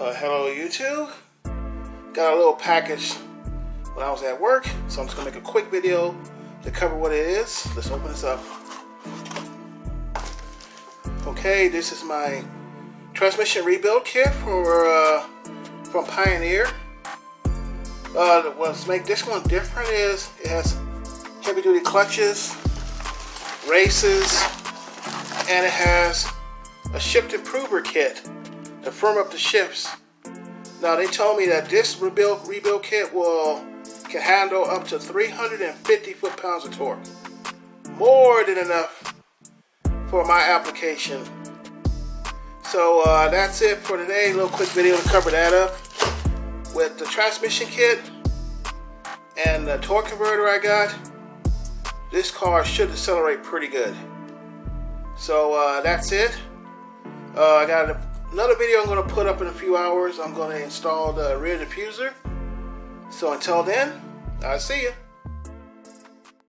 Hello YouTube. Got a little package when I was at work, so I'm just gonna make a quick video to cover what it is. Let's open this up. Okay, this is my transmission rebuild kit from Pioneer. What's make this one different is it has heavy duty clutches, races, and it has a shift improver kit to firm up the shifts. Now they told me that this rebuild kit can handle up to 350 foot-pounds of torque. More than enough for my application. So that's it for today. A little quick video to cover that up. With the transmission kit and the torque converter I got, this car should accelerate pretty good. So that's it. I got another video I'm going to put up in a few hours. I'm going to install the rear diffuser. So until then, I'll see you.